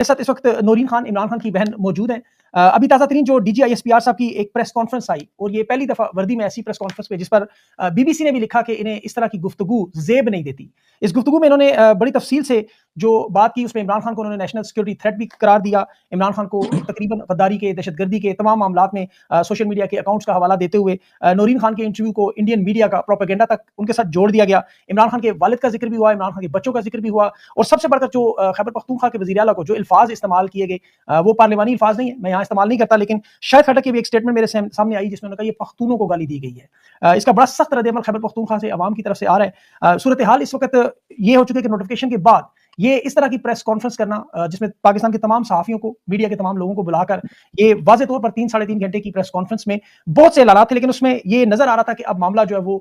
میرے ساتھ اس وقت نورین خان، عمران خان کی بہن موجود ہیں. ابھی تازہ ترین جو D G I S P R صاحب کی ایک پریس کانفرنس آئی، اور یہ پہلی دفعہ وردی میں ایسی پریس کانفرنس پہ جس پر بی بی سی نے بھی لکھا کہ انہیں اس طرح کی گفتگو زیب نہیں دیتی. اس گفتگو میں انہوں نے بڑی تفصیل سے جو بات کی، اس میں عمران خان کو انہوں نے نیشنل سیکورٹی تھریٹ بھی قرار دیا. عمران خان کو تقریباً غداری کے، دہشت گردی کے تمام معاملات میں سوشل میڈیا کے اکاؤنٹس کا حوالہ دیتے ہوئے نورین خان کے انٹرویو کو انڈین میڈیا کا پروپیگنڈا تک ان کے ساتھ جوڑ دیا گیا. عمران خان کے والد کا ذکر بھی ہوا، عمران خان کے بچوں کا ذکر بھی ہوا، اور سب سے بڑھ کر جو خیبر پختونخوا کے وزیر اعلیٰ کو جو الفاظ استعمال کیے گئے وہ پارلیمانی الفاظ نہیں ہیں، میں یہاں استعمال نہیں کرتا، لیکن شاید کھٹک کی بھی ایک اسٹیٹمنٹ میرے سامنے آئی جس میں انہوں نے کہا یہ پختونوں کو گالی دی گئی ہے. اس کا بڑا سخت رد عمل خیبر پختونخوا سے عوام کی طرف سے آ رہا ہے. صورتحال اس وقت یہ ہو چکے ہے کہ نوٹیفیکیشن کے بعد یہ اس طرح کی پریس کانفرنس کرنا، جس میں پاکستان کے تمام صحافیوں کو، میڈیا کے تمام لوگوں کو بلا کر یہ واضح طور پر 3-3.5 گھنٹے کی پریس کانفرنس میں بہت سے اعلانات تھے، لیکن اس میں یہ نظر آ رہا تھا کہ اب معاملہ جو ہے وہ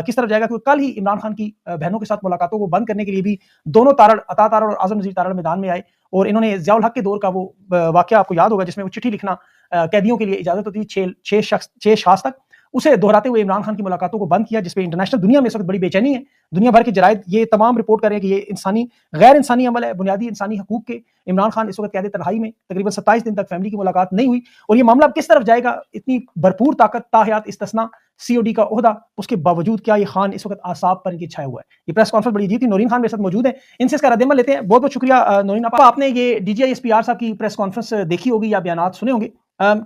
کس طرف جائے گا. کیونکہ کل ہی عمران خان کی بہنوں کے ساتھ ملاقاتوں کو بند کرنے کے لیے بھی دونوں تارڑ، عطا تارڑ اور اعظم نذیر تارڑ میدان میں آئے، اور انہوں نے ضیاء الحق کے دور کا وہ واقعہ آپ کو یاد ہوگا جس میں وہ چٹھی لکھنا قیدیوں کے لیے اجازت ہوتی تھی 6 اشخاص تک، اسے دہراتے ہوئے عمران خان کی ملاقاتوں کو بند کیا، جس پہ انٹرنیشنل دنیا میں اس وقت بڑی بے چینی ہے. دنیا بھر کے جرائد یہ تمام رپورٹ کر رہے ہیں کہ یہ غیر انسانی عمل ہے، بنیادی انسانی حقوق کے. عمران خان اس وقت قید تنہائی میں، تقریباً 27 دن تک فیملی کی ملاقات نہیں ہوئی، اور یہ معاملہ اب کس طرف جائے گا؟ اتنی بھرپور طاقت تاحیات استثنا سی او ڈی کا عہدہ، اس کے باوجود کیا یہ خان اس وقت اعصاب پر ان کے چھائے ہوا ہے؟ یہ پریس کانفرنس بڑی عجیب تھی. نورین خان میرے ساتھ موجود ہیں، ان سے اس کا رد عمل لیتے ہیں. بہت بہت شکریہ نورین. آپ نے یہ D G I S P R صاحب کی پریس کانفرنس دیکھی ہوگی یا بیانات سنے ہوں گے،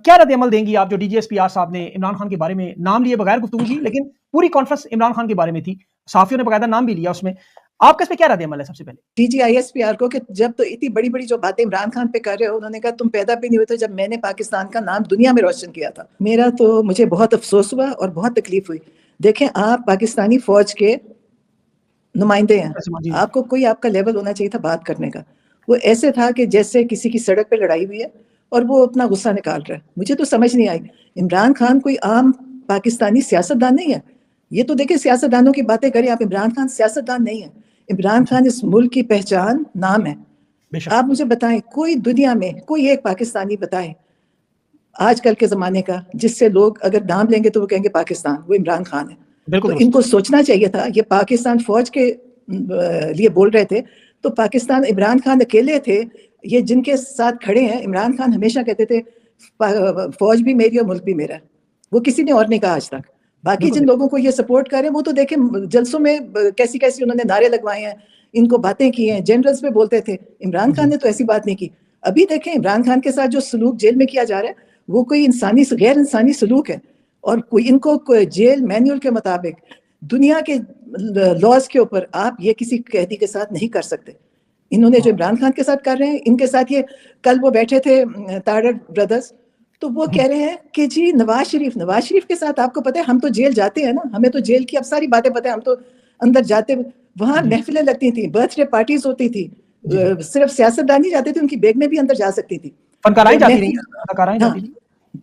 کیا رد عمل دیں گی آپ جو D G S P R صاحب نے عمران خان کے بارے میں نام لیے بغیر گفتگو کی، لیکن پوری کانفرنس عمران خان کے بارے میں تھی، صحافیوں نے باقاعدہ نام بھی لیا اس میں، آپ کا اس پہ کیا رد عمل ہے؟ سب سے پہلے D G I S P R کو کہ جب تو اتنی بڑی بڑی جو باتیں عمران خان پہ کر رہے ہو، انہوں نے کہا تم پیدا بھی نہیں ہوئے تھے جب میں نے پاکستان کا نام دنیا میں روشن کیا تھا. میرا تو مجھے بہت افسوس ہوا اور بہت تکلیف ہوئی. دیکھیں، آپ پاکستانی فوج کے نمائندے ہیں، آپ کو کوئی آپ کا لیول ہونا چاہیے تھا بات کرنے کا. وہ ایسے تھا کہ جیسے کسی کی سڑک پہ لڑائی ہوئی ہے اور وہ اپنا غصہ نکال رہا ہے. مجھے تو سمجھ نہیں آئی. عمران خان کوئی عام پاکستانی سیاستدان نہیں ہے. یہ تو دیکھیں سیاستدانوں کی باتیں کریں آپ، عمران خان سیاستدان نہیں ہے. عمران خان اس ملک کی پہچان، نام ہے. آپ مجھے بتائیں کوئی دنیا میں کوئی ایک پاکستانی بتائیں آج کل کے زمانے کا جس سے لوگ اگر نام لیں گے تو وہ کہیں گے پاکستان، وہ عمران خان ہے. تو ان کو سوچنا چاہیے تھا، یہ پاکستان فوج کے لیے بول رہے تھے تو پاکستان عمران خان اکیلے تھے. یہ جن کے ساتھ کھڑے ہیں، عمران خان ہمیشہ کہتے تھے فوج بھی میری اور ملک بھی میرا. وہ کسی نے اور نہیں کہا آج تک. باقی جن لوگوں کو یہ سپورٹ کر رہے ہیں وہ تو دیکھیں جلسوں میں کیسی کیسی انہوں نے نعرے لگوائے ہیں، ان کو باتیں کی ہیں، جنرلز پہ بولتے تھے. عمران خان نے تو ایسی بات نہیں کی. ابھی دیکھیں عمران خان کے ساتھ جو سلوک جیل میں کیا جا رہا ہے وہ کوئی غیر انسانی سلوک ہے. اور کوئی ان کو جیل مینیول کے مطابق دنیا کے لاز کے اوپر آپ یہ کسی قیدی کے ساتھ نہیں کر سکتے. انہوں نے جو عمران خان کے ساتھ کر رہے ہیں، ان کے ساتھ یہ کل وہ بیٹھے تھے تارڑ بردرز، تو وہ کہہ رہے ہیں کہ جی نواز شریف کے ساتھ آپ کو پتہ ہے ہم تو جیل جاتے ہیں نا، ہمیں تو جیل کی اب ساری باتیں پتہ ہے، ہم تو اندر جاتے وہاں محفلیں لگتی تھیں، برتھ ڈے پارٹیز ہوتی تھی، صرف سیاستدان نہیں جاتے تھے، ان کی بیگ میں بھی اندر جا سکتی تھی، فنکارائیں جاتی تھی.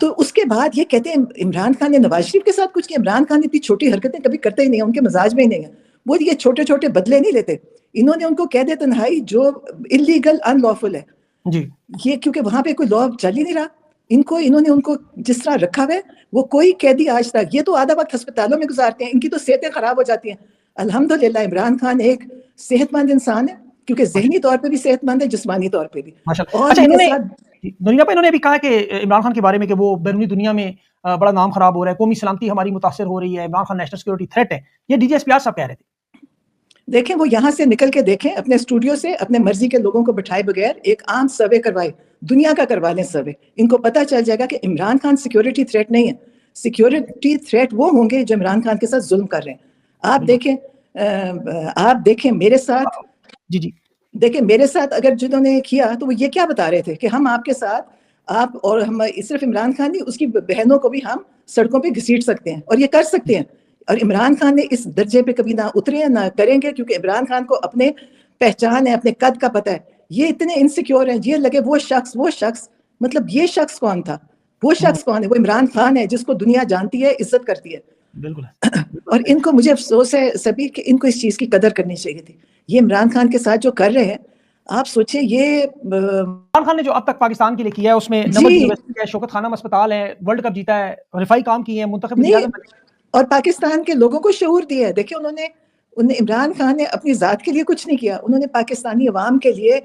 تو اس کے بعد یہ کہتے ہیں عمران خان نے نواز شریف کے ساتھ کچھ کیا. عمران خان اتنی چھوٹی حرکتیں کبھی کرتے ہی نہیں ہیں، ان کے مزاج میں ہی نہیں ہے. وہ یہ چھوٹے چھوٹے بدلے نہیں لیتے. انہوں نے ان کو قید تنہائی جو انلیگل ان لافل ہے یہ، کیونکہ وہاں پہ کوئی لا چل ہی نہیں رہا. انہوں نے ان کو جس طرح رکھا ہوا ہے، وہ کوئی قیدی آج تک، یہ تو آدھا وقت ہسپتالوں میں گزارتے ہیں، ان کی تو صحتیں خراب ہو جاتی ہیں. الحمدللہ عمران خان ایک صحت مند انسان ہے، کیونکہ ذہنی طور پہ بھی صحت مند ہے، جسمانی طور پہ بھی. اور انہوں نے بھی کہا کہ عمران خان کے بارے میں کہ وہ بیرونی دنیا میں بڑا نام خراب ہو رہا ہے، قومی سلامتی ہماری متاثر ہو رہی ہے، Imran Khan national security threat ہے. یہ D G S P R صاحب کہہ رہے تھے. دیکھیں وہ یہاں سے نکل کے دیکھیں، اپنے اسٹوڈیو سے اپنے مرضی کے لوگوں کو بٹھائے بغیر ایک عام سروے کروائے، دنیا کا کروا لیں سروے. ان کو پتہ چل جائے گا کہ عمران خان سیکیورٹی تھریٹ نہیں ہے. سیکیورٹی تھریٹ وہ ہوں گے جو عمران خان کے ساتھ ظلم کر رہے ہیں. آپ دیکھیں میرے ساتھ، دیکھیں میرے ساتھ اگر جنہوں نے کیا تو وہ یہ کیا بتا رہے تھے کہ ہم آپ کے ساتھ، آپ اور ہم، صرف عمران خان نہیں اس کی بہنوں کو بھی ہم سڑکوں پہ گھسیٹ سکتے ہیں، اور یہ کر سکتے ہیں. اور عمران خان نے اس درجے پہ کبھی نہ اترے ہیں نہ کریں گے، کیونکہ عمران خان کو اپنے پہچان ہے، اپنے قد کا پتہ ہے. یہ اتنے انسیکیور ہیں، یہ لگے وہ شخص مطلب یہ شخص کون تھا، وہ شخص کون ہے؟ وہ عمران خان ہے جس کو دنیا جانتی ہے، عزت کرتی ہے. بالکل. اور ان کو، مجھے افسوس ہے سبھی کہ ان کو اس چیز کی قدر کرنی چاہیے تھی. یہ عمران خان کے ساتھ جو کر رہے ہیں، آپ سوچیں یہ عمران خان نے جو اب تک پاکستان کے لیے کیا ہے اس میں نمک یونیورسٹی ہے، شوکت خانم اسپتال ہے، ورلڈ کپ جیتا ہے، رفائی کام کیے ہیں، منتخب وزیر اعظم اور پاکستان کے لوگوں کو شعور دیا ہے. دیکھیں عمران خان نے اپنی ذات کے لیے کچھ نہیں کیا، انہوں نے پاکستانی عوام کے لیے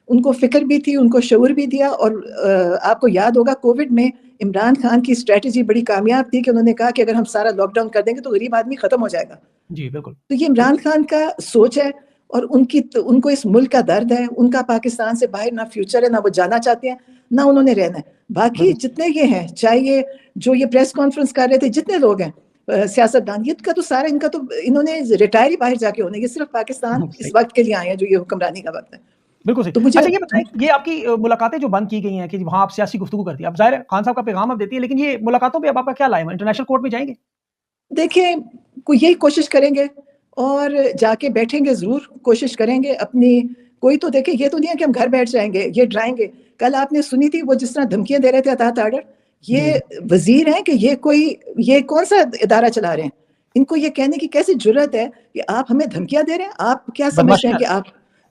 ان کو فکر بھی تھی, ان کو شعور بھی دیا. اور آپ کو یاد ہوگا کووڈ میں عمران خان کی اسٹریٹجی بڑی کامیاب تھی کہ انہوں نے کہا کہ اگر ہم سارا لاک ڈاؤن کر دیں گے تو غریب آدمی ختم ہو جائے گا. جی بالکل. تو یہ عمران خان کا سوچ ہے, اور ان کو اس ملک کا درد ہے. ان کا پاکستان سے باہر نہ فیوچر ہے, نہ وہ جانا چاہتے ہیں, نہ انہوں نے رہنا ہے. باقی جتنے یہ ہیں, چاہے یہ جو یہ پریس کانفرنس کر رہے تھے, جتنے لوگ ہیں سیاستدان, یہ کا تو سارا ان کا تو انہوں نے ریٹائر ہی باہر جا کے ہونے, یہ صرف پاکستان اس وقت کے لیے آئے ہیں جو یہ حکمرانی کا وقت ہے. بالکل صحیح. تو مجھے اچھا یہ بتائیں, یہ آپ کی ملاقاتیں جو بند کی گئی ہیں کہ وہاں آپ سیاسی گفتگو کرتی ہیں, اب ظاہر ہے خان صاحب کا پیغام آپ دیتی ہیں, لیکن یہ ملاقاتوں پہ اب آپ کا کیا لائے ہیں, انٹرنیشنل کورٹ میں جائیں گے؟ دیکھیں, یہی کوشش کریں گے اور جا کے بیٹھیں گے, ضرور کوشش کریں گے اپنی. کوئی تو دیکھیں, یہ تو نہیں ہے کہ ہم گھر بیٹھ جائیں گے, یہ ڈرائیں گے. کل آپ نے سنی تھی وہ جس طرح دھمکیاں دے رہے تھے اطاعت آرڈر, یہ وزیر ہیں کہ یہ کون سا ادارہ چلا رہے ہیں؟ ان کو یہ کہنے کی کیسی جرت ہے کہ آپ ہمیں دھمکیاں دے رہے ہیں؟ آپ کیا سمجھتے ہیں کہ آپ,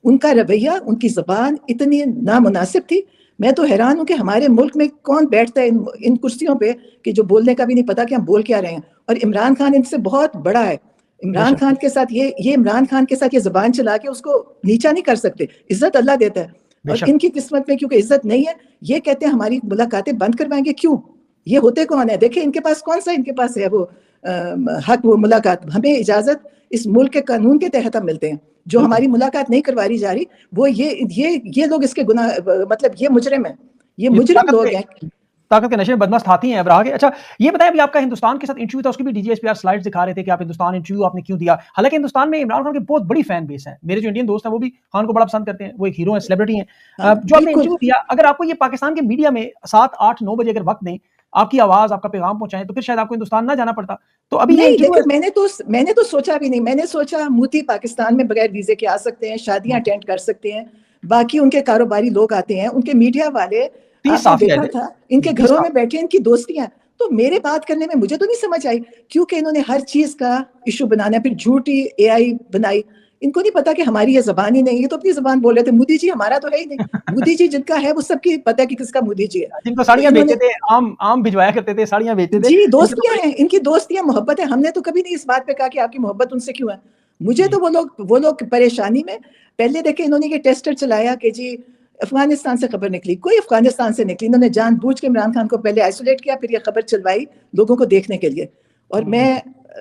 ان کا رویہ, ان کی زبان اتنی نامناسب تھی. میں تو حیران ہوں کہ ہمارے ملک میں کون بیٹھتا ہے ان کرسیوں پہ کہ جو بولنے کا بھی نہیں پتا کہ ہم بول کیا رہے ہیں. اور عمران خان ان سے بہت بڑا ہے. عمران خان کے ساتھ یہ عمران خان کے ساتھ یہ زبان چلا کے اس کو نیچا نہیں کر سکتے. عزت اللہ دیتا ہے, اور ان کی قسمت میں کیونکہ عزت نہیں ہے, یہ کہتے ہیں ہماری ملاقاتیں بند کروائیں گے. کیوں؟ یہ ہوتے کون ہے؟ دیکھیں ان کے پاس کون سا ان کے پاس ہے وہ حق, وہ ملاقات. ہمیں اجازت اس ملک کے قانون کے تحت ہم ملتے ہیں. جو ہماری ملاقات نہیں کروائی جا رہی, وہ یہ لوگ اس کے گناہ, مطلب یہ مجرم ہیں, یہ مجرم لوگ ہیں, طاقت کے نشے میں بدمست ہاتھی ہیں ابراہ کے. اچھا یہ بتائیں, ابھی آپ کا ہندوستان کے ساتھ انٹرویو تھا, اس کی بھی DG SPR سلائڈز دکھا رہے تھے کہ آپ ہندوستان انٹرویو آپ نے کیوں دیا. حالانکہ ہندوستان میں عمران خان کی بہت بڑی فین بیس ہے. میرے جو انڈین دوست ہیں وہ بھی خان کو بڑا پسند کرتے ہیں, وہ ایک ہیرو ہیں, سیلیبریٹی ہیں. جو آپ نے انٹرویو دیا, اگر آپ کو یہ پاکستان کے میڈیا میں 7, 8, 9 بجے اگر وقت دیں, آپ کی آواز, آپ کا پیغام پہنچائیں, تو پھر شاید آپ کو ہندوستان نہ جانا پڑتا. تو ابھی نہیں, دیکھیں میں نے تو سوچا بھی نہیں. میں نے سوچا موتی پاکستان میں بغیر ویزے کے آ سکتے ہیں, شادیاں اٹینڈ کر سکتے ہیں, باقی ان کے کاروباری لوگ آتے ہیں, ان کے میڈیا والے, آپ نے دیکھا تھا ان کے گھروں میں بیٹھے, ان کی دوستیاں. تو میرے بات کرنے میں مجھے تو نہیں سمجھ آئی, کیونکہ انہوں نے ہر چیز کا ایشو بنانا, پھر جھوٹی AI بنائی. ان کو نہیں پتا کہ ہماری یہ زبان ہی نہیں, یہ تو اپنی زبان بول رہے تھے. مودی جی ہمارا تو ہے ہی نہیں. مودی جی جن کا ہے وہ سب کی پتہ ہے کہ کس کا مودی جی ہے. جن کو ساڑیاں بیچتے تھے, آم بھجوایا کرتے تھے, ساڑیاں بیچتے تھے. جی دوستیاں ہیں, ان کی دوستیاں, محبت ہے. ہم نے تو کبھی نہیں اس بات پہ کہا کہ آپ کی محبت ان سے کیوں ہے. مجھے تو وہ لوگ پریشانی میں, پہلے دیکھیں انہوں نے یہ ٹیسٹر چلایا کہ جی افغانستان سے خبر نکلی, کوئی افغانستان سے نکلی. انہوں نے جان بوجھ کے عمران خان کو پہلے آئسولیٹ کیا, پھر یہ خبر چلوائی لوگوں کو دیکھنے کے لیے. اور میں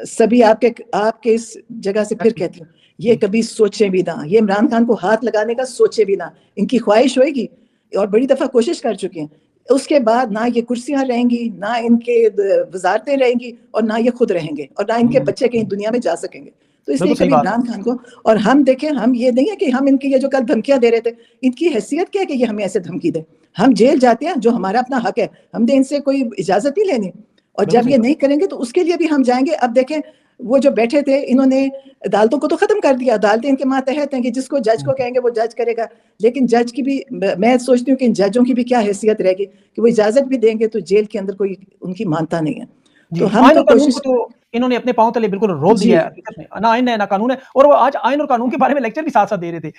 سبھی آپ کے اس جگہ سے پھر کہتی ہوں, یہ کبھی سوچیں بھی نہ, یہ عمران خان کو ہاتھ لگانے کا سوچے بھی نہ. ان کی خواہش ہوئے گی, اور بڑی دفعہ کوشش کر چکے ہیں, اس کے بعد نہ یہ کرسیاں رہیں گی, نہ ان کے وزارتیں رہیں گی, اور نہ یہ خود رہیں گے, اور نہ ان کے بچے کہیں دنیا میں جا سکیں گے. تو اس لیے کبھی عمران خان کو, اور ہم دیکھیں, ہم یہ نہیں ہے کہ ہم ان کی یہ جو کل دھمکیاں دے رہے تھے, ان کی حیثیت کیا ہے کہ یہ ہمیں ایسے دھمکی دیں. ہم جیل جاتے ہیں, جو ہمارا اپنا حق ہے, ہم نے ان سے کوئی اجازت نہیں لینی, اور جب یہ نہیں کریں گے تو اس کے لیے بھی ہم جائیں گے. اب دیکھیں وہ جو بیٹھے تھے, انہوں نے عدالتوں کو تو ختم کر دیا, عدالتیں ان کے ماتحت ہیں کہ جس کو جج کو کہیں گے وہ جج کرے گا. لیکن جج کی بھی, میں سوچتی ہوں کہ ان ججوں کی بھی کیا حیثیت رہے گی کہ وہ اجازت بھی دیں گے تو جیل کے اندر کوئی ان کی مانتا نہیں ہے. تو ہم تو کوشش, انہوں نے اپنے پاؤں تلے بالکل رول دیا ہے, نہ آئین ہے نہ قانون ہے, اور وہ آج آئین اور قانون کے بارے میں لیکچر بھی ساتھ ساتھ دے رہے تھے.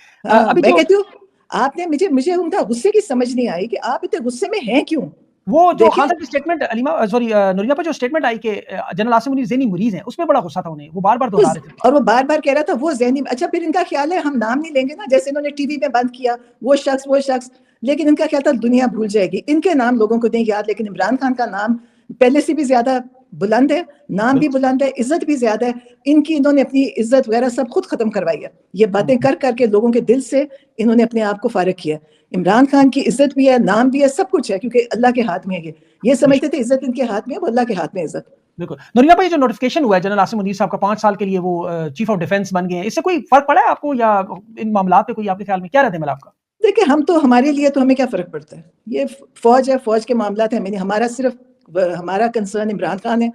میں کہتی ہوں, آپ نے مجھے ان کا غصے کی سمجھ نہیں آئی کہ آپ اتنے غصے میں ہیں کیوں. وہ جو خان صاحب کی اسٹیٹمنٹ, نورینہ پر جو اسٹیٹمنٹ آئی کہ جنرل عاصم منیر ذہنی مریض ہیں, اس میں بڑا غصہ تھا انہیں, وہ بار بار دہرا رہے تھے, اور وہ بار بار کہہ رہا تھا وہ ذہنی. اچھا پھر ان کا خیال ہے ہم نام نہیں لیں گے نا, جیسے انہوں نے ٹی وی میں بند کیا وہ شخص, لیکن ان کا خیال تھا دنیا بھول جائے گی, ان کے نام لوگوں کو نہیں یاد. لیکن عمران خان کا نام پہلے سے بھی زیادہ بلند ہے, نام بھی بلند ہے, عزت بھی زیادہ ہے. ان کی انہوں نے اپنی عزت وغیرہ سب خود ختم کروائی ہے. یہ باتیں کر کے لوگوں کے دل سے انہوں نے اپنے آپ کو فارغ کیا. عمران خان کی عزت بھی ہے, نام بھی ہے, سب کچھ ہے, کیونکہ اللہ کے ہاتھ میں ہے. یہ سمجھتے تھے عزت ان کے ہاتھ میں ہے, وہ اللہ کے ہاتھ میں عزت. بالکل. نورینہ بھائی, جو نوٹیفکیشن ہوا ہے جنرل عاصم منیر صاحب کا 5 سال کے لیے وہ چیف آف ڈیفینس بن گئے ہیں, اس سے کوئی فرق پڑا ہے آپ کو, یا ان معاملات پہ کوئی آپ کے خیال میں کیا رہتا ہے آپ کا؟ دیکھیں ہم تو, ہمارے لیے تو ہمیں کیا فرق پڑتا ہے, یہ فوج ہے, فوج کے معاملات ہیں. ہمارا صرف ہمارا کنسرن عمران خان ہے,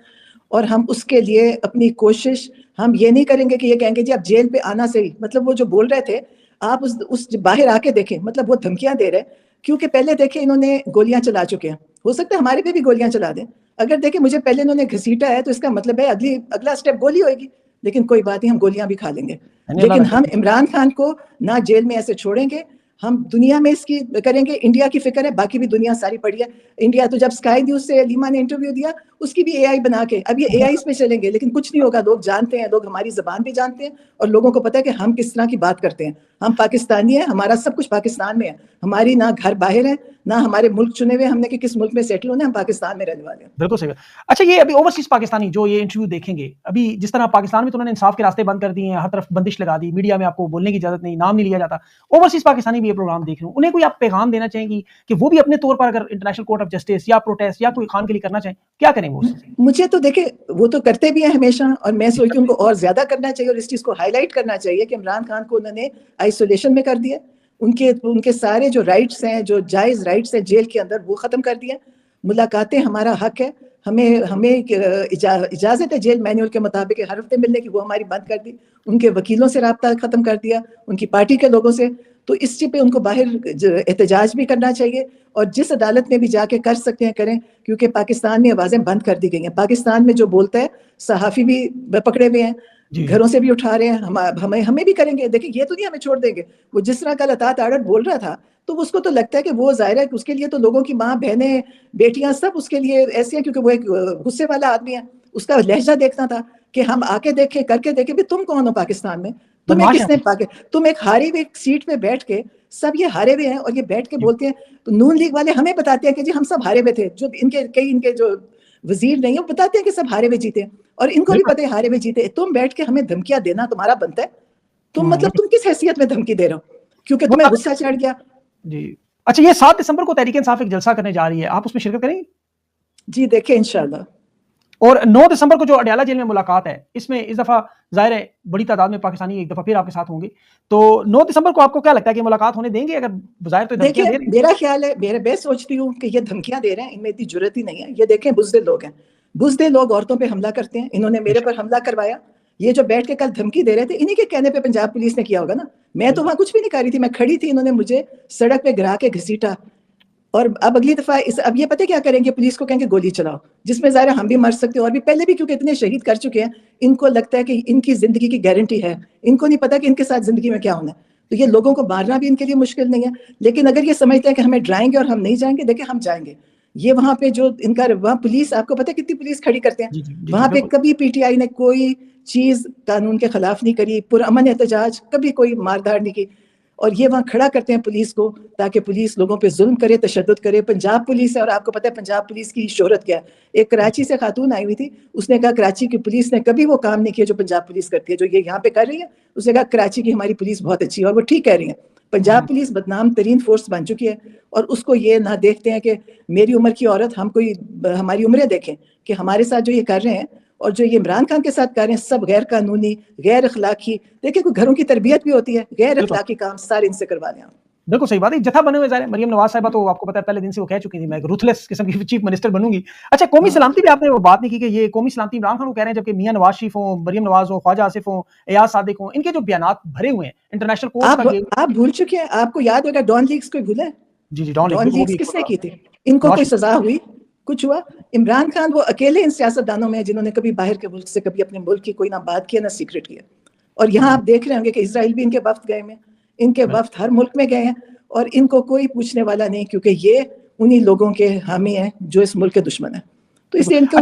اور ہم اس کے لیے اپنی کوشش, ہم یہ نہیں کریں گے کہ یہ کہیں گے جی آپ جیل پہ آنا صحیح. مطلب وہ جو بول رہے تھے, آپ اس باہر آ کے دیکھیں, مطلب وہ دھمکیاں دے رہے, کیونکہ پہلے دیکھیں انہوں نے گولیاں چلا چکے ہیں, ہو سکتا ہے ہمارے پہ بھی گولیاں چلا دیں. اگر دیکھیں مجھے پہلے انہوں نے گھسیٹا ہے تو اس کا مطلب ہے اگلا سٹیپ گولی ہوئے گی. لیکن کوئی بات نہیں, ہم گولیاں بھی کھا لیں گے, لیکن ہم عمران خان کو نہ جیل میں ایسے چھوڑیں گے. ہم دنیا میں اس کی کریں گے, انڈیا کی فکر ہے, باقی بھی دنیا ساری پڑی ہے. انڈیا تو جب اسکائی نیوز سے لیما نے انٹرویو دیا, اس کی بھی اے آئی بنا کے, اب یہ اے آئی پہ چلیں گے, لیکن کچھ نہیں ہوگا. لوگ جانتے ہیں, لوگ ہماری زبان بھی جانتے ہیں, اور لوگوں کو پتا ہے کہ ہم کس طرح کی بات کرتے ہیں. ہم پاکستانی ہیں, ہمارا سب کچھ پاکستان میں ہے, ہماری نہ گھر باہر ہے, نہ ہمارے ملک چنے ہوئے ہم نے کہ کس ملک میں سیٹل ہونا ہے, ہم پاکستان میں رہنے والے ہیں. بالکل صحیح. اچھا یہ ابھی اوورسیز پاکستانی جو یہ انٹرویو دیکھیں گے, ابھی جس طرح پاکستان میں تو انہوں نے انصاف کے راستے بند کر دیے ہیں, ہر طرف بندش لگا دی, میڈیا میں آپ کو بولنے کی اجازت نہیں, نام نہیں لیا جاتا. اوورسیز پاکستانی بھی یہ پروگرام دیکھ رہے ہیں, انہیں کوئی آپ پیغام دینا چاہیں گی کہ وہ بھی اپنے طور پر اگر انٹرنیشنل کورٹ آف جسٹس یا پروٹیسٹ یا کوئی خان کے لیے کرنا چاہیں, کیا کریں وہ؟ مجھے تو دیکھیں وہ تو کرتے بھی ہیں ہمیشہ, اور میں سوچتی ہوں ان کو اور زیادہ کرنا چاہیے, اور اس چیز کو ہائی لائٹ کرنا چاہیے کہ عمران خان کو انہوں نے آئسولیشن میں کر دیا. ان کے سارے جو رائٹس ہیں, جو جائز رائٹس ہیں جیل کے اندر, وہ ختم کر دیا. ملاقاتیں ہمارا حق ہے, ہمیں اجازت ہے جیل مینیول کے مطابق ہر ہفتے ملنے کی, وہ ہماری بند کر دی. ان کے وکیلوں سے رابطہ ختم کر دیا, ان کی پارٹی کے لوگوں سے. تو اس چیز پہ ان کو باہر احتجاج بھی کرنا چاہیے, اور جس عدالت میں بھی جا کے کر سکتے ہیں کریں, کیونکہ پاکستان میں آوازیں بند کر دی گئی ہیں. پاکستان میں جو بولتا ہے, صحافی بھی پکڑے ہوئے ہیں, گھروں سے بھی اٹھا رہے ہیں. ہمیں بھی کریں گے. دیکھیں یہ تو نہیں ہمیں چھوڑ دیں گے. وہ جس طرح کل اطاعت آرڈر بول رہا تھا, تو اس کو تو لگتا ہے کہ وہ ظاہر ہے کہ اس کے لیے تو لوگوں کی ماں بہنیں بیٹیاں سب اس کے لیے ایسے ہیں, کیونکہ وہ ایک غصے والا آدمی ہے. اس کا لہجہ دیکھنا تھا کہ ہم آ کے دیکھیں, کر کے دیکھیں, تم کون ہو پاکستان میں, تمہیں کس نے تم ایک ہاری ہوئی سیٹ پہ بیٹھ کے, سب یہ ہارے ہوئے ہیں, اور یہ بیٹھ کے بولتے ہیں. تو نون لیگ والے ہمیں بتاتے ہیں کہ جی ہم سب ہارے ہوئے تھے, جو ان کے جو وزیر نہیں ہیں وہ بتاتے ہیں کہ سب ہارے ہوئے جیتے, اور ان کو بھی پتہ ہے ہارے ہوئے جیتے. تم بیٹھ کے ہمیں دھمکیاں دینا تمہارا بنتا ہے. تم کس حیثیت میں دھمکی دے رہے ہو, کیونکہ تمہیں غصہ چڑھ گیا. جی اچھا, یہ 7 دسمبر کو تحریک انصاف ایک جلسہ کرنے جا رہی ہے, آپ اس میں شرکت کریں گے؟ جی دیکھیں انشاءاللہ. اور 9 دسمبر کو جو اڈیالہ جیل میں ملاقات ہے, اس میں اس دفعہ ظاہر ہے بڑی تعداد میں پاکستانی ایک دفعہ پھر آپ کے ساتھ ہوں گے, تو 9 دسمبر کو آپ کو کیا لگتا ہے کہ ملاقات ہونے دیں گے؟ اگر بظاہر تو دیکھیں میرا خیال ہے, میں سوچتی ہوں کہ یہ دھمکیاں دے رہے ہیں, ان میں اتنی جرت ہی نہیں ہے. یہ دیکھیں بزدل لوگ ہیں, بزدل لوگ عورتوں پہ حملہ کرتے ہیں. انہوں نے میرے پر حملہ کروایا. یہ جو بیٹھ کے کل دھمکی دے رہے تھے, انہی کے کہنے پہ پنجاب پولیس نے کیا ہوگا نا. میں تو وہاں کچھ بھی نہیں کر رہی تھی, میں کھڑی تھی, انہوں نے مجھے سڑک پہ گرا کے گھسیٹا. اور اب اگلی دفعہ اب یہ پتہ کیا کریں گے, پولیس کو کہیں گے گولی چلاؤ, جس میں ظاہر ہم بھی مر سکتے ہیں, اور بھی پہلے بھی, کیونکہ اتنے شہید کر چکے ہیں. ان کو لگتا ہے کہ ان کی زندگی کی گارنٹی ہے, ان کو نہیں پتا کہ ان کے ساتھ زندگی میں کیا ہونا ہے. تو یہ لوگوں کو مارنا بھی ان کے لیے مشکل نہیں ہے. لیکن اگر یہ سمجھتے ہیں کہ ہمیں ڈرائیں گے اور ہم نہیں جائیں گے, دیکھیں ہم جائیں گے. یہ وہاں پہ جو ان کا وہاں پولیس, آپ کو پتہ ہے کتنی پولیس کھڑی کرتے ہیں وہاں پہ. کبھی پی ٹی آئی نے کوئی چیز قانون کے خلاف نہیں کری, پرامن احتجاج, کبھی کوئی ماردھاڑ نہیں کی. اور یہ وہاں کھڑا کرتے ہیں پولیس کو, تاکہ پولیس لوگوں پہ ظلم کرے, تشدد کرے. پنجاب پولیس ہے, اور آپ کو پتہ ہے پنجاب پولیس کی شہرت کیا ہے. ایک کراچی سے خاتون آئی ہوئی تھی, اس نے کہا کراچی کی پولیس نے کبھی وہ کام نہیں کیا جو پنجاب پولیس کرتی ہے, جو یہ یہاں پہ کر رہی ہے. اس نے کہا کراچی کی ہماری پولیس بہت اچھی ہے, اور وہ ٹھیک کہہ رہی ہیں. پنجاب پولیس بدنام ترین فورس بن چکی ہے, اور اس کو یہ نہ دیکھتے ہیں کہ میری عمر کی عورت, ہم کوئی ہماری عمریں دیکھیں کہ ہمارے ساتھ جو یہ کر رہے ہیں, اور جو یہ عمران خان کے ساتھ کر رہے ہیں, سب غیر قانونی, غیر اخلاقی. دیکھیں کوئی گھروں کی تربیت بھی ہوتی ہے, غیر اخلاقی کام سارے ان سے کروا لیں. بالکل صحیح بات ہے. جتھا بنے ہوئے ظاہر مریم نواز صاحبہ تو آپ کو پتہ ہے پہلے دن سے وہ کہہ چکی تھی میں ایک روتھلیس قسم کی چیف منسٹر بنوں گی. اچھا قومی سلامتی بھی آپ نے وہ بات نہیں کی کہ یہ قومی سلامتی عمران خان کو کہہ رہے ہیں, جبکہ میاں نواز شریف ہوں, مریم نواز ہوں, خواجہ آصف ہوں, ایاز صادق ہوں, ان کے جو بیانات بھرے ہوئے ہیں انٹرنیشنل کورٹ کا. آپ بھول چکے ہیں, آپ کو یاد ہوگا ڈان لیگز کو بھولے. جی ڈان لیگز کس نے کی تھی؟ ان کو کوئی سزا ہوئی, کچھ ہوا؟ عمران خان وہ اکیلے ان سیاست دانوں میں جنہوں نے کبھی باہر کے ملک سے کبھی اپنے ملک کی کوئی نہ بات کیا نہ سیکرٹ کیا. اور یہاں آپ دیکھ رہے ہوں گے کہ اسرائیل بھی ان کے وفد گئے ہیں, ان کے وفد ہر ملک میں گئے ہیں, اور ان کو کوئی پوچھنے والا نہیں, کیونکہ یہ انہی لوگوں کے حامی ہیں جو اس ملک کے دشمن ہیں. تو اس لیے ان کو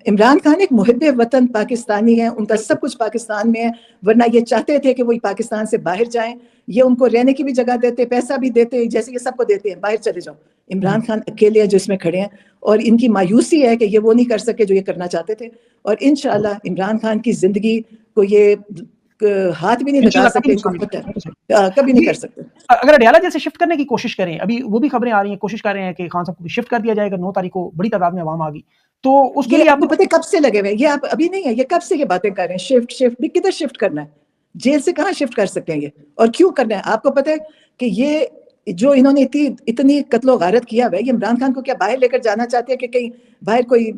عمران خان ایک محب وطن پاکستانی ہیں, ان کا سب کچھ پاکستان میں ہے. ورنہ یہ چاہتے تھے کہ وہ پاکستان سے باہر جائیں, یہ ان کو رہنے کی بھی جگہ دیتے, پیسہ بھی دیتے, جیسے یہ سب کو دیتے ہیں, باہر چلے جاؤ. عمران خان اکیلے ہیں جو اس میں کھڑے ہیں, اور ان کی مایوسی ہے کہ یہ وہ نہیں کر سکے جو یہ کرنا چاہتے تھے. اور انشاءاللہ عمران خان کی زندگی کو یہ ہاتھ بھی نہیں لگا سکتے, ان کو پتہ ہے کبھی نہیں کر سکتے. اگر اڈیالہ جیسے شفٹ کرنے کی کوشش کریں, ابھی وہ بھی خبریں آ رہی ہیں, کوشش کر رہے ہیں کہ خان صاحب کو شفٹ کر دیا جائے گا. 9 تاریخ کو بڑی تعداد میں عوام آ گئی, تو اس کے لیے آپ کو پتہ ہے کب سے لگے ہوئے, یہ آپ ابھی نہیں ہے, یہ کب سے یہ باتیں کر رہے ہیں شفٹ بھی. کدھر شفٹ کرنا ہے؟ جیل سے کہاں شفٹ کر سکتے ہیں یہ, اور کیوں کرنا ہے؟ آپ کو پتہ ہے کہ یہ جو انہوں نے اتنی قتل و غارت کیا ہے, یہ عمران خان کو کیا باہر لے کر جانا چاہتے ہیں کہ کہیں باہر کوئی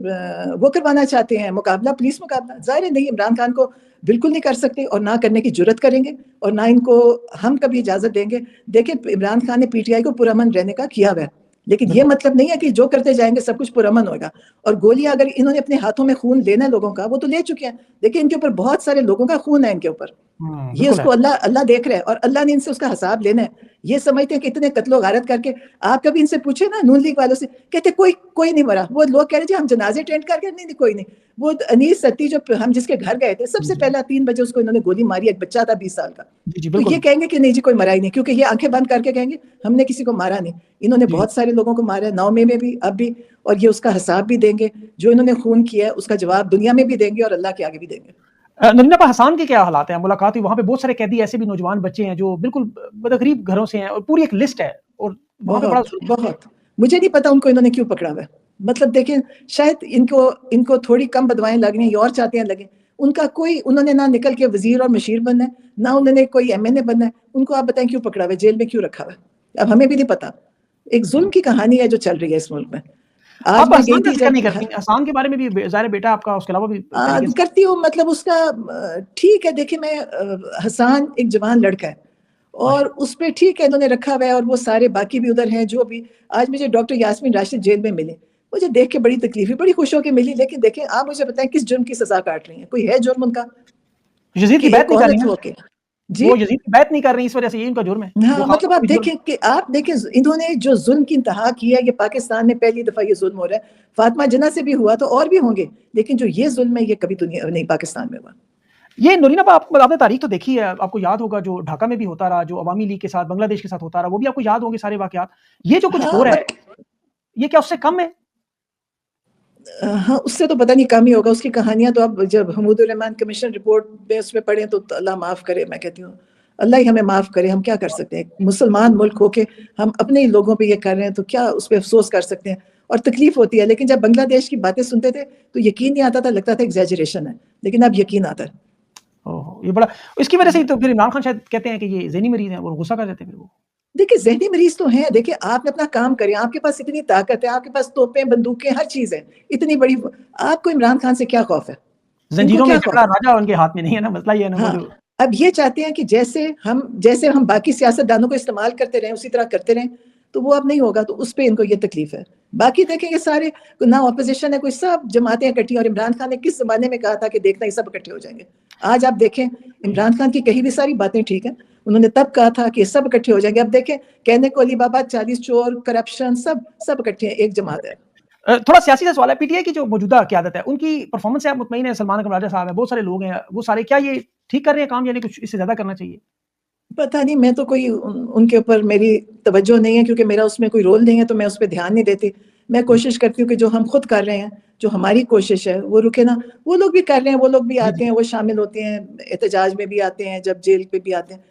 وہ کروانا چاہتے ہیں مقابلہ, پولیس مقابلہ؟ ظاہر نہیں, عمران خان کو بالکل نہیں کر سکتے, اور نہ کرنے کی جرت کریں گے, اور نہ ان کو ہم کبھی اجازت دیں گے. دیکھیں عمران خان نے پی ٹی آئی کو پرامن رہنے کا کیا ہوا ہے, لیکن یہ مطلب نہیں ہے کہ جو کرتے جائیں گے سب کچھ پرامن ہوگا. اور گولیاں اگر انہوں نے اپنے ہاتھوں میں خون لینا ہے لوگوں کا, وہ تو لے چکے ہیں. دیکھیں ان کے اوپر بہت سارے لوگوں کا خون ہے ان کے اوپر, یہ اس کو اللہ دیکھ رہا ہے اور اللہ نے ان سے اس کا حساب لینا ہے. یہ سمجھتے ہیں کہ اتنے قتل و غارت کر کے, آپ کبھی ان سے پوچھے نا نون لیگ والوں سے, کہتے کوئی نہیں مرا. وہ لوگ کہہ رہے تھے ہم جنازے اٹینڈ کر کے, نہیں کوئی نہیں. وہ انیس ستی جو ہم جس کے گھر گئے تھے, سب سے پہلا 3 بجے اس کو انہوں نے گولی ماری, ایک بچہ تھا 20 سال کا. تو یہ کہیں گے کہ نہیں جی کوئی مرا ہی نہیں, کیونکہ یہ آنکھیں بند کر کے کہیں گے ہم نے کسی کو مارا نہیں. انہوں نے بہت سارے لوگوں کو مارا ہے, 9 مئی میں بھی, اب بھی, اور یہ اس کا حساب بھی دیں گے. جو انہوں نے خون کیا ہے اس کا جواب دنیا میں بھی دیں گے اور اللہ کے آگے بھی دیں گے. نرینا پا حسان کے کیا حالات ہیں؟ ملاقات ہوئی وہاں پہ, بہت سارے قیدی ایسے بھی نوجوان بچے ہیں جو بالکل غریب گھروں سے ہیں, اور پوری ایک لسٹ ہے, اور وہاں پہ بڑا بہت مجھے نہیں پتا ان کو انہوں نے کیوں پکڑا ہوا ہے. مطلب دیکھیں, شاید ان کو تھوڑی کم بدوائیں لگ رہی ہیں, اور چاہتے ہیں لگیں. ان کا کوئی, انہوں نے نہ نکل کے وزیر اور مشیر بننا ہے, نہ انہوں نے کوئی MNA بننا ہے. ان کو آپ بتائیں کیوں پکڑا ہوا ہے, جیل میں کیوں رکھا ہوا ہے؟ اب ہمیں بھی نہیں پتا. ایک ظلم کی کہانی ہے جو چل رہی ہے اس ملک میں. آج میں گئی تھی, حسان کے بارے میں بھی ظاہر بیٹا آپ کا, اس کے علاوہ بھی کرتی ہوں. مطلب اس کا ٹھیک ہے, دیکھیں میں, حسان ایک جوان لڑکا ہے اور اس پہ ٹھیک ہے انہوں نے رکھا ہوا ہے, اور وہ سارے باقی بھی ادھر ہیں جو بھی. آج مجھے ڈاکٹر یاسمین راشد جیل میں ملے, مجھے دیکھ کے بڑی تکلیف ہوئی, بڑی خوش ہو کے ملی. لیکن دیکھیں آپ مجھے بتائیں کس جرم کی سزا کاٹ رہی ہیں؟ کوئی ہے جرم ان کا؟ یزید کی بیعت نہیں کر رہی ہیں جی, وہ یزید کی بیعت نہیں کر رہی, اس وجہ سے یہ ان کا جرم ہے. ہاں مطلب آپ دیکھیں انہوں نے جو ظلم کی انتہا کی ہے, یہ پاکستان میں پہلی دفعہ یہ ظلم ہو رہا ہے. فاطمہ جناح سے بھی ہوا تو اور بھی ہوں گے, لیکن جو یہ ظلم ہے یہ کبھی دنیا نہیں پاکستان میں ہوا. یہ نورینا پا آپ نے تاریخ تو دیکھی ہے, آپ کو یاد ہوگا جو ڈھاکہ میں بھی ہوتا رہا, جو عوامی لیگ کے ساتھ بنگلہ دیش کے ساتھ ہوتا رہا, وہ بھی آپ کو یاد ہوں گے سارے واقعات. یہ جو کچھ ہو رہا ہے یہ کیا اس سے کم ہے؟ ہاں اس سے تو پتہ نہیں کم ہی ہوگا. اس کی کہانیاں تو اب جب حمود الرحمان کمیشن رپورٹ پہ اس پہ پڑھیں تو اللہ معاف کرے. میں کہتی ہوں اللہ ہی ہمیں معاف کرے, ہم کیا کر سکتے ہیں؟ مسلمان ملک ہو کے ہم اپنے ہی لوگوں پہ یہ کر رہے ہیں تو کیا اس پہ افسوس کر سکتے ہیں, اور تکلیف ہوتی ہے. لیکن جب بنگلہ دیش کی باتیں سنتے تھے تو یقین نہیں آتا تھا, لگتا تھا ایگزیجریشن ہے, لیکن اب یقین آتا ہے. یہ بڑا, اس کی وجہ سے تو پھر عمران خان شاید کہتے ہیں کہ یہ ذہنی مریض ہیں, اور غصہ کر جاتے ہیں. پھر وہ دیکھیں ذہنی مریض تو ہیں, دیکھیں آپ نے اپنا کام کریں, آپ کے پاس اتنی طاقت ہے, آپ کے پاس توپیں بندوقیں ہر چیز ہے اتنی بڑی, آپ کو عمران خان سے کیا خوف ہے؟ زنجیروں میں جکڑا راجا ان کے ہاتھ میں نہیں ہے نا, مسئلہ یہ ہے نا. ہاں, اب یہ چاہتے ہیں کہ جیسے ہم باقی سیاست دانوں کو استعمال کرتے رہیں اسی طرح کرتے رہیں, تو وہ اب نہیں ہوگا. تو اس پہ ان کو یہ تکلیف ہے. باقی دیکھیں یہ سارے نہ اپوزیشن ہے, کوئی سب جماعتیں اکٹھی, اور عمران خان نے کس زمانے میں کہا تھا کہ دیکھنا یہ سب اکٹھے ہو جائیں گے. آج آپ دیکھیں عمران خان کی کہی بھی ساری باتیں ٹھیک ہیں, انہوں نے تب کہا تھا کہ سب اکٹھے ہو جائیں گے. اب دیکھیں کہنے کو علی بابا 40 چور کرپشن سب اکٹھے ہیں, ایک جماعت ہے. تھوڑا سیاسی سے سوال ہے, PTI کی جو موجودہ قیادت ہے ان کی پرفارمنس سے آپ مطمئن ہیں؟ سلمان اکرم راجہ صاحب ہیں, بہت سارے لوگ ہیں, وہ سارے کیا یہ ٹھیک کر رہے ہیں کام, یعنی کچھ اس سے زیادہ کرنا چاہیے؟ پتہ نہیں, میں تو کوئی ان کے اوپر میری توجہ نہیں ہے, کیونکہ میرا اس میں کوئی رول نہیں ہے, تو میں اس پہ دھیان نہیں دیتی. میں کوشش کرتی ہوں کہ جو ہم خود کر رہے ہیں, جو ہماری کوشش ہے وہ رکے نا. وہ لوگ بھی کر رہے ہیں, وہ لوگ بھی آتے ہیں, وہ شامل ہوتے ہیں, احتجاج میں بھی آتے ہیں, جب جیل پہ بھی آتے ہیں.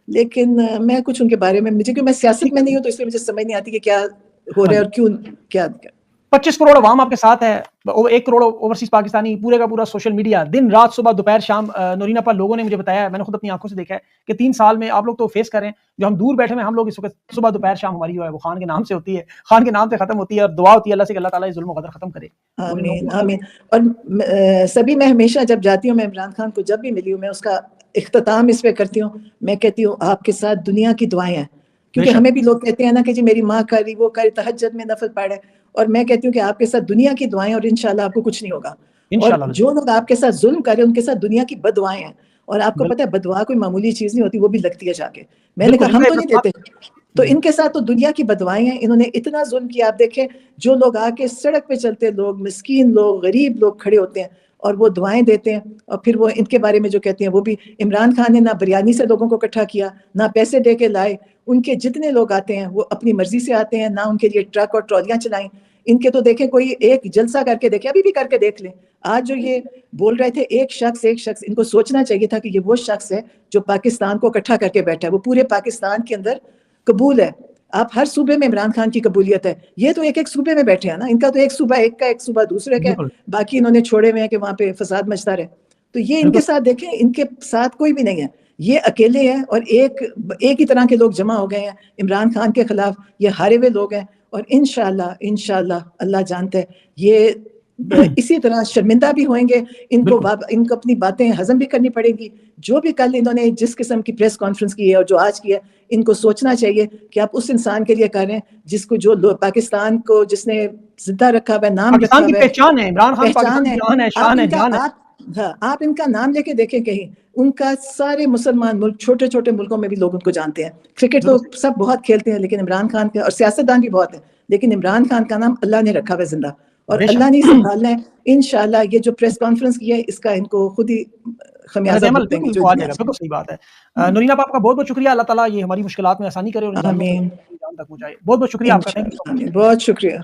لیکن میں کچھ ان کے بارے میں, مجھے میں سیاست میں نہیں ہوں تو اس لیے مجھے سمجھ نہیں آتی کہ کیا ہو رہا ہے اور کیوں کیا. 25 کروڑ عوام آپ کے ساتھ ہے, 1 کروڑ اوورسیز پاکستانی, پورے کا پورا سوشل میڈیا, دن رات صبح دوپہر شام. نورینا پا لوگوں نے مجھے بتایا ہے, میں نے خود اپنی آنکھوں سے دیکھا ہے کہ 3 سال میں آپ لوگ تو فیس کر رہے ہیں, جو ہم دور بیٹھے ہوئے ہم لوگ اس وقت صبح دوپہر شام ہماری جو ہے وہ خان کے نام سے ہوتی ہے, خان کے نام سے ختم ہوتی ہے, اور دعا ہوتی ہے اللہ سے کہ اللہ تعالیٰ ظلم و غدر ختم کرے. آمین آمین. اور سبھی میں ہمیشہ جب جاتی ہوں, میں عمران خان کو جب بھی ملی ہوں, میں اس کا اختتام اس پہ کرتی ہوں, میں کہتی ہوں آپ کے ساتھ دنیا کی دعائیں ہیں. کیونکہ ہمیں بھی لوگ کہتے ہیں نا کہ جی میری ماں کر رہی, وہ کر رہی, تہجد میں نفل پڑھے, اور میں کہتی ہوں کہ آپ کے ساتھ دنیا کی دعائیں, اور انشاءاللہ آپ کو کچھ نہیں ہوگا. اور جو لوگ آپ کے ساتھ ظلم کر رہے ہیں ان کے ساتھ دنیا کی بد دعائیں ہیں. اور آپ کو پتہ ہے بد دعا کوئی معمولی چیز نہیں ہوتی, وہ بھی لگتی ہے جا کے. میں نے کہا ہم تو نہیں دیتے, تو ان کے ساتھ تو دنیا کی بد دعائیں ہیں. انہوں نے اتنا ظلم کیا. آپ دیکھیں جو لوگ آ کے سڑک پہ چلتے لوگ, مسکین لوگ, غریب لوگ کھڑے ہوتے ہیں اور وہ دعائیں دیتے ہیں, اور پھر وہ ان کے بارے میں جو کہتے ہیں, وہ بھی عمران خان نے نہ بریانی سے لوگوں کو اکٹھا کیا, نہ پیسے دے کے لائے. ان کے جتنے لوگ آتے ہیں وہ اپنی مرضی سے آتے ہیں, نہ ان کے لیے ٹرک اور ٹرالیاں چلائیں. ان کے تو دیکھیں کوئی ایک جلسہ کر کے دیکھیں, ابھی بھی کر کے دیکھ لیں. آج جو یہ بول رہے تھے ایک شخص, ان کو سوچنا چاہیے تھا کہ یہ وہ شخص ہے جو پاکستان کو اکٹھا کر کے بیٹھا ہے, وہ پورے پاکستان کے اندر قبول ہے. آپ ہر صوبے میں عمران خان کی قبولیت ہے. یہ تو ایک صوبے میں بیٹھے ہیں نا, ان کا تو ایک صوبہ ایک کا, ایک صوبہ دوسرے کا, باقی انہوں نے چھوڑے ہوئے ہیں کہ وہاں پہ فساد مچتا رہے. تو یہ ان کے ساتھ دیکھیں, ان کے ساتھ کوئی بھی نہیں ہے, یہ اکیلے ہیں, اور ایک ہی طرح کے لوگ جمع ہو گئے ہیں عمران خان کے خلاف. یہ ہارے ہوئے لوگ ہیں, اور انشاءاللہ اللہ جانتا ہے یہ اسی طرح شرمندہ بھی ہوئیں گے. ان کو اپنی باتیں ہضم بھی کرنی پڑے گی. جو بھی کل انہوں نے جس قسم کی پریس کانفرنس کی ہے اور جو آج کی ہے, ان کو سوچنا چاہیے کہ آپ اس انسان کے لیے کر رہے ہیں جس کو, جو پاکستان کو جس نے زندہ رکھا ہوا ہے, نام رکھا ہوا ہے, پہچان ہے عمران خان, پہچان ہے. ہاں آپ ان کا نام لے کے دیکھیں کہیں، ان کا سارے مسلمان ملک، چھوٹے چھوٹے ملکوں میں بھی لوگ ان کو جانتے ہیں. کرکٹ تو بالکل سب بہت کھیلتے ہیں لیکن عمران خان کا، اور سیاستدان بھی بہت ہیں، لیکن عمران خان کا نام اللہ نے رکھا ہوا ہے زندہ، اور بے شک اللہ نے سنبھالنا ہے. انشاءاللہ یہ جو پریس کانفرنس کی ہے اس کا ان کو خود ہی خمیازہ رد عمل بھگتیں گے بالکل جو وہ آ انہوں نے جائے گا، آج بالکل کیا. صحیح بات ہے. نورین آپ کا بہت بہت شکریہ. اللہ تعالیٰ یہ ہماری مشکلات میں آسانی کرے اور ان جانوں آمین تک جان تک پہنچائے. بہت بہت شکریہ آپ کا. تھینک یو سو انشاءاللہ مچ. آمین. بہت شکریہ.